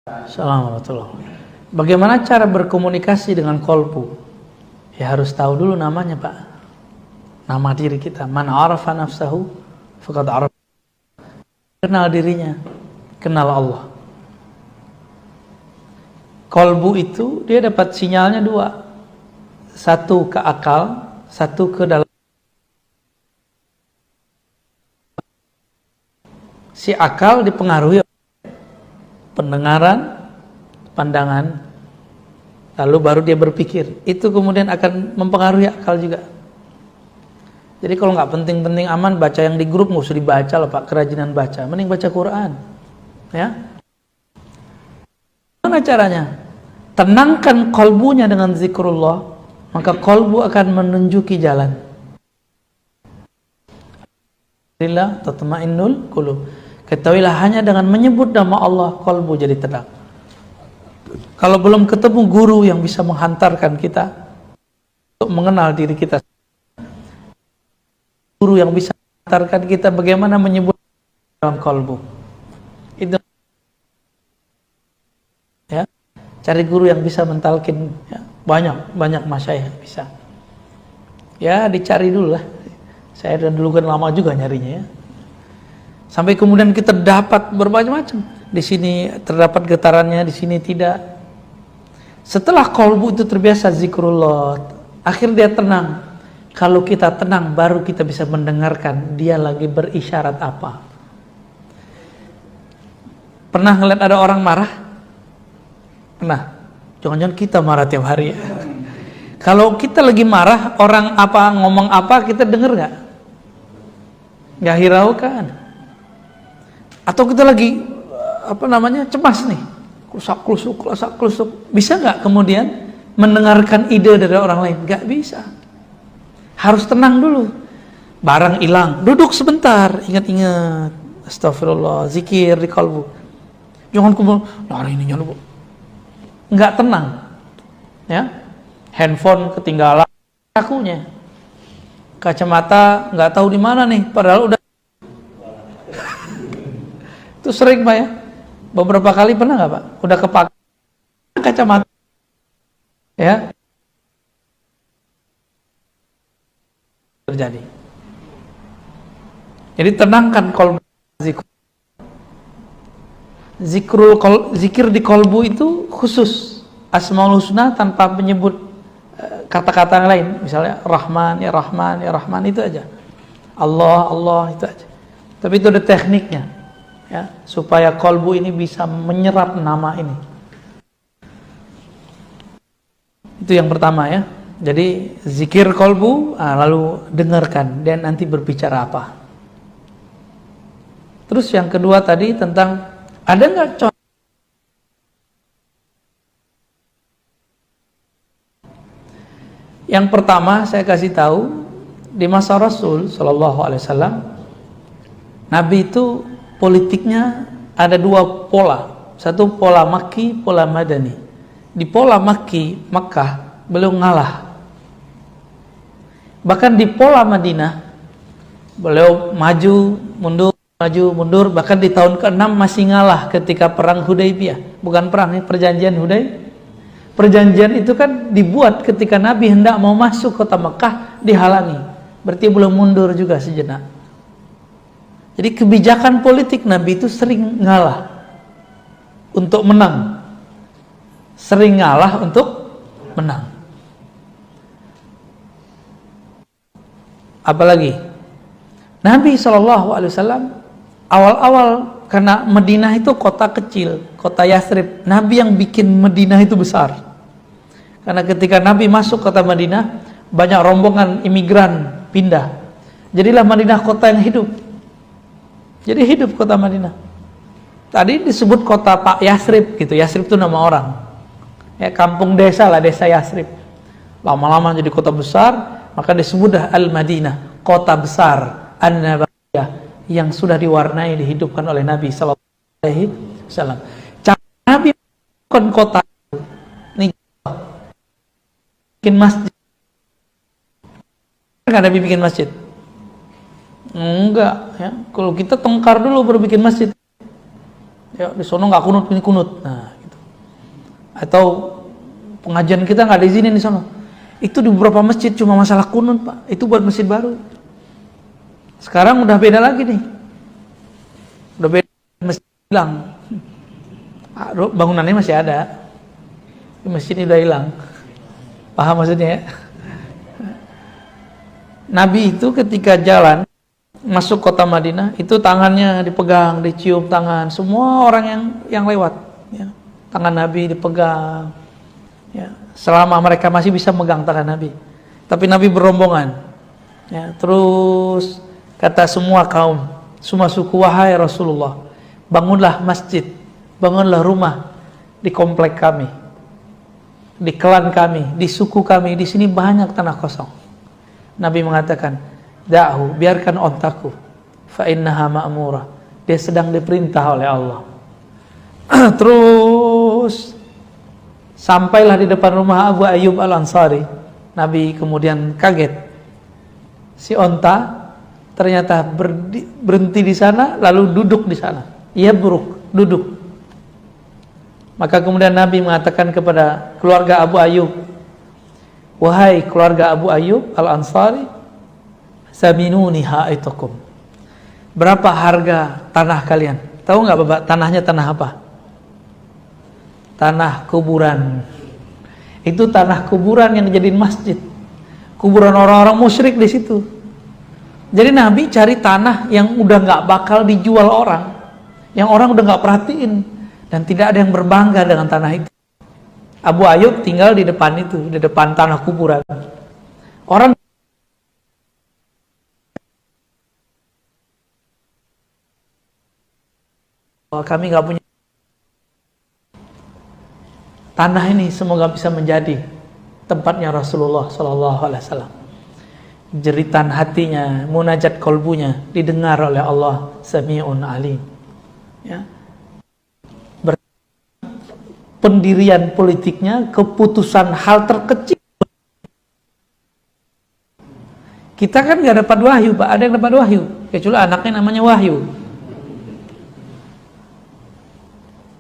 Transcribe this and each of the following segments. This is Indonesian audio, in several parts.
Assalamualaikum. Bagaimana cara berkomunikasi dengan kolbu? Ya harus tahu dulu namanya, Pak. Nama diri kita. Man arafa nafsahu faqad arafa. Kenal dirinya, kenal Allah. Kolbu itu dia dapat sinyalnya dua. Satu ke akal, satu ke dalam. Si akal dipengaruhi pendengaran, pandangan, lalu baru dia berpikir. Itu kemudian akan mempengaruhi akal juga. Jadi kalau nggak penting-penting aman, baca yang di grup nggak usah dibaca loh Pak, kerajinan baca. Mending baca Quran. Ya. Gimana caranya? Tenangkan kolbunya dengan zikrullah, maka kolbu akan menunjuki jalan. Alhamdulillah tatma'innul qulub. Ketahuilah hanya dengan menyebut nama Allah, kolbu jadi tenang. Kalau belum ketemu guru yang bisa menghantarkan kita untuk mengenal diri kita, guru yang bisa menghantarkan kita bagaimana menyebut dalam kolbu, itu ya, cari guru yang bisa mentalkin ya. Banyak masyayikh bisa ya, dicari dulu lah. Saya dan dulu kan lama juga nyarinya ya. Sampai kemudian kita dapat berbagai macam. Di sini terdapat getarannya, di sini tidak. Setelah kolbu itu terbiasa zikrullah, akhir dia tenang. Kalau kita tenang, baru kita bisa mendengarkan dia lagi berisyarat apa. Pernah ngeliat ada orang marah? Pernah? Jangan-jangan kita marah tiap hari ya. Kalau kita lagi marah, orang apa ngomong apa kita dengar nggak? Nggak hiraukan. Atau kita lagi cemas nih, klusak klusuk, bisa nggak kemudian mendengarkan ide dari orang lain? Nggak bisa. Harus tenang dulu. Barang hilang, duduk sebentar, ingat-ingat, astagfirullah, zikir di kalbu. Jangan kemudian hari ini jangan lupa. Nggak tenang, ya. Handphone ketinggalan, kakunya, kacamata nggak tahu di mana nih, padahal udah. Itu sering Pak ya, beberapa kali pernah nggak Pak? Udah kepakai kacamata, ya terjadi. Jadi tenangkan kolbu. Zikir di kolbu itu khusus Asmaul Husna tanpa menyebut kata-kata yang lain. Misalnya Rahman, ya Rahman, ya Rahman, itu aja. Allah, itu aja. Tapi itu ada tekniknya. Ya, supaya kolbu ini bisa menyerap nama ini. Itu yang pertama ya. Jadi zikir kolbu, lalu dengarkan dan nanti berbicara apa. Terus yang kedua tadi tentang ada nggak contoh? Yang pertama saya kasih tahu di masa Rasul Shallallahu Alaihi Wasallam, Nabi itu politiknya ada dua pola. Satu pola Makki, pola Madani. Di pola Makki, Makkah, beliau ngalah. Bahkan di pola Madinah, beliau maju, mundur. Bahkan di tahun ke-6 masih ngalah ketika perang Hudaybiyah. Bukan perang, perjanjian Hudaybiyah. Perjanjian itu kan dibuat ketika Nabi hendak mau masuk kota Makkah, dihalangi. Berarti beliau mundur juga sejenak. Jadi kebijakan politik Nabi itu sering ngalah untuk menang. Sering ngalah untuk menang. Apalagi Nabi SAW awal-awal, karena Madinah itu kota kecil, kota Yathrib. Nabi yang bikin Madinah itu besar. Karena ketika Nabi masuk kota Madinah, banyak rombongan imigran pindah. Jadilah Madinah kota yang hidup. Jadi hidup kota Madinah. Tadi disebut kota Pak Yathrib gitu. Yathrib itu nama orang. Ya, kampung desa lah, desa Yathrib. Lama-lama jadi kota besar, maka disebut Al-Madinah, kota besar An-Nabawiyah yang sudah diwarnai, dihidupkan oleh Nabi sallallahu alaihi wasallam. Nabi bukan kota ini bikin masjid. Enggak Nabi bikin masjid. Enggak ya. Kalau kita tengkar dulu baru bikin masjid. Ya, di sono nggak kunut, ini kunut. Nah, gitu. Atau pengajian kita nggak diizinin di sono. Itu di beberapa masjid cuma masalah kunut, Pak. Itu buat masjid baru. Sekarang udah beda lagi nih. Udah beda, masjid hilang. Bangunannya masih ada. Masjid ini udah hilang. Paham maksudnya ya? Nabi itu ketika jalan masuk kota Madinah, itu tangannya dipegang, dicium tangan semua orang yang lewat, ya. Tangan Nabi dipegang, ya. Selama mereka masih bisa megang tangan Nabi. Tapi Nabi berombongan, ya. Terus kata semua kaum, semua suku, wahai Rasulullah, bangunlah masjid, bangunlah rumah di komplek kami, di klan kami, di suku kami. Di sini banyak tanah kosong. Nabi mengatakan, da'hu, biarkan ontaku, fa innaha ma'murah, dia sedang diperintah oleh Allah. Terus sampailah di depan rumah Abu Ayyub Al-Ansari. Nabi kemudian kaget, si onta ternyata berhenti di sana lalu duduk di sana. Ia buruk, duduk. Maka kemudian Nabi mengatakan kepada keluarga Abu Ayyub, wahai keluarga Abu Ayyub Al-Ansari, saminuni ha'itukum, berapa harga tanah kalian? Tahu nggak Bapak, tanahnya tanah apa? Tanah kuburan. Itu tanah kuburan yang dijadiin masjid. Kuburan orang-orang musyrik di situ. Jadi Nabi cari tanah yang udah nggak bakal dijual orang, yang orang udah nggak perhatiin, dan tidak ada yang berbangga dengan tanah itu. Abu Ayyub tinggal di depan itu, di depan tanah kuburan. Orang kami nggak punya tanah ini, semoga bisa menjadi tempatnya Rasulullah SAW. Jeritan hatinya, munajat kolbunya didengar oleh Allah Sami'un Alim. Ya. Pendirian politiknya, keputusan hal terkecil. Kita kan nggak dapat wahyu, Pak. Ada yang dapat wahyu, kecuali anaknya namanya Wahyu.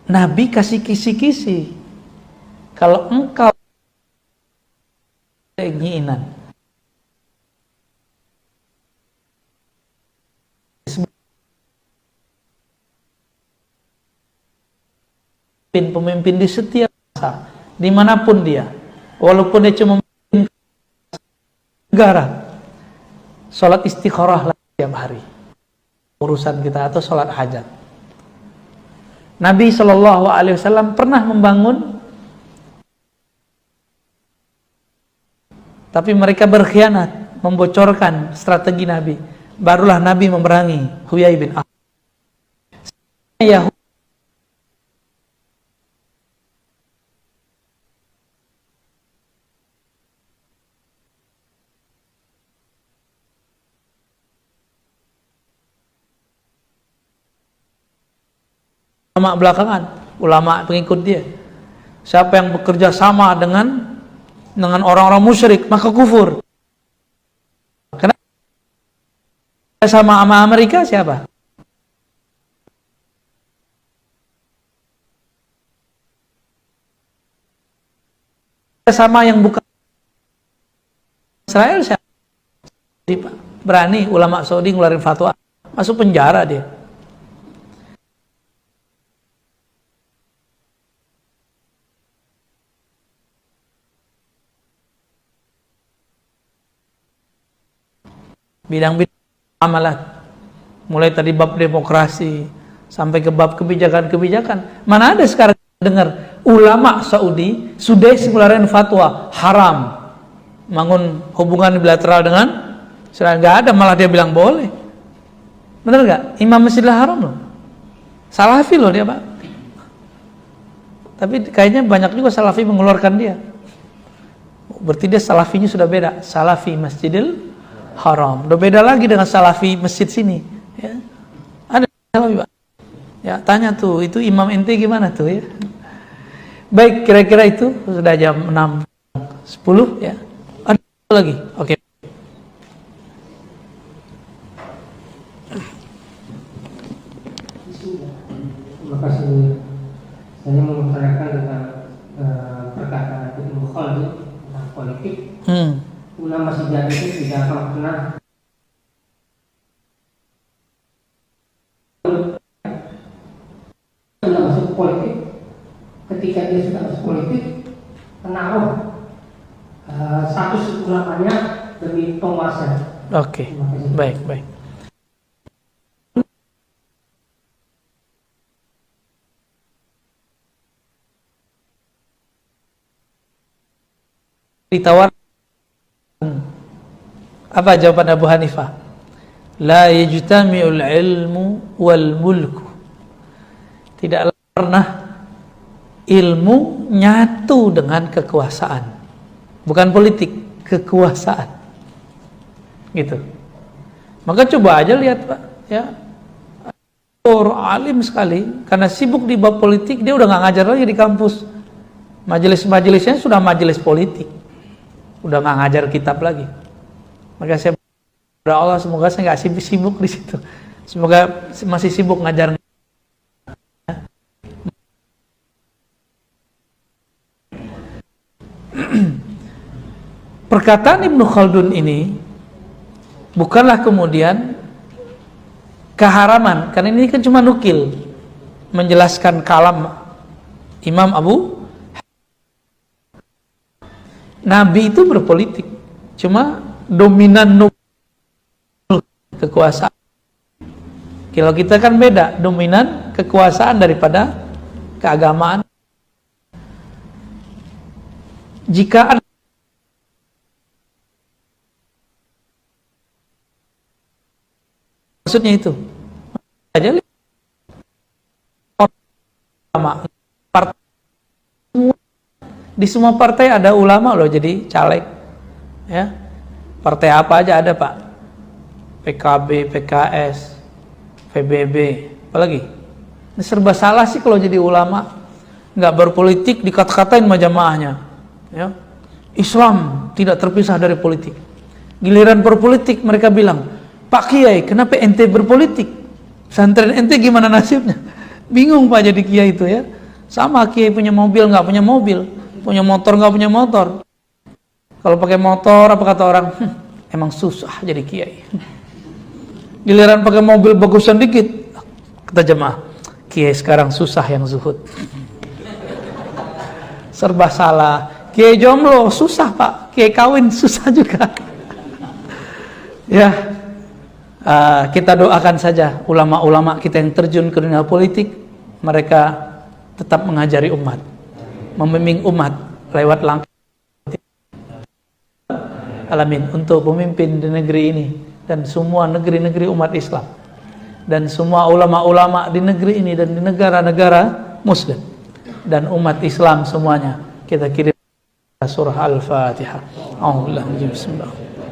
Nabi kasih kisi-kisi. Kalau engkau keinginan, pemimpin di setiap masa, dimanapun dia, walaupun dia cuma memimpin negara, sholat istikharah setiap hari, urusan kita, atau sholat hajat. Nabi SAW pernah membangun, tapi mereka berkhianat, membocorkan strategi Nabi. Barulah Nabi memerangi Huyai bin Akhtab. Ulama belakangan, ulama pengikut dia. Siapa yang bekerja sama dengan orang-orang musyrik, maka kufur. Kenapa? Sama Amerika siapa? Sama yang bukan Israel siapa? Berani ulama Saudi ngeluarin fatwa, masuk penjara dia. Bidang-bidang amalat, mulai tadi bab demokrasi sampai ke bab kebijakan-kebijakan. Mana ada sekarang dengar ulama Saudi sudah ngeluarin fatwa haram bangun hubungan bilateral dengan Israel. Nggak ada, malah dia bilang boleh. Bener nggak? Imam Masjidil Haram loh, Salafi loh dia, Pak. Tapi kayaknya banyak juga Salafi mengeluarkan dia. Berarti dia Salafinya sudah beda. Salafi Masjidil Haram udah beda lagi dengan Salafi masjid sini, ya. Ada Salafi, Pak. Ya, tanya tuh, itu imam ente gimana tuh, ya. Baik, kira-kira itu sudah jam 6.10, ya. Ada lagi? Oke. Terima kasih. kalau pernah sudah masuk politik, ketika dia sudah masuk politik, menaruh status ulamanya demi penguasa. Oke, baik, baik. Ditawar apa jawaban Abu Hanifah? La yajtami'ul ilmu wal mulku. Tidaklah pernah ilmu nyatu dengan kekuasaan. Bukan politik, kekuasaan. Gitu. Maka coba aja lihat, Pak, ya. Orang alim sekali, karena sibuk di bab politik, dia udah nggak ngajar lagi di kampus. Majelis-majelisnya sudah majelis politik. Udah nggak ngajar kitab lagi. Maka saya berdoa Allah, semoga saya nggak sibuk di situ. Semoga masih sibuk ngajar. Perkataan Ibnu Khaldun ini bukanlah kemudian keharaman, karena ini kan cuma nukil menjelaskan kalam Imam Abu. Nabi itu berpolitik, cuma dominan kekuasaan. Kalau kita kan beda, dominan kekuasaan daripada keagamaan. Jika ada maksudnya itu aja ulama, di semua partai ada ulama loh jadi caleg, ya. Partai apa aja ada, Pak. PKB, PKS, PBB, apalagi. Ini serba salah sih kalau jadi ulama, nggak berpolitik dikata-katain sama jamaahnya, ya. Islam tidak terpisah dari politik. Giliran berpolitik mereka bilang, Pak Kiai, kenapa ente berpolitik? Pesantren ente gimana nasibnya? Bingung Pak jadi kiai itu, ya. Sama kiai punya mobil nggak punya mobil, punya motor nggak punya motor. Kalau pakai motor apa kata orang, emang susah jadi kiai. Giliran pakai mobil bagusan dikit, kata jemaah, kiai sekarang susah yang zuhud. Serba salah. Kiai jomblo susah, Pak. Kiai kawin susah juga. Ya. Kita doakan saja ulama-ulama kita yang terjun ke dunia politik, mereka tetap mengajari umat, membimbing umat lewat langkah alamin untuk memimpin di negeri ini dan semua negeri-negeri umat Islam dan semua ulama-ulama di negeri ini dan di negara-negara muslim dan umat Islam semuanya. Kita kirim surah Al-Fatihah. Bismillah.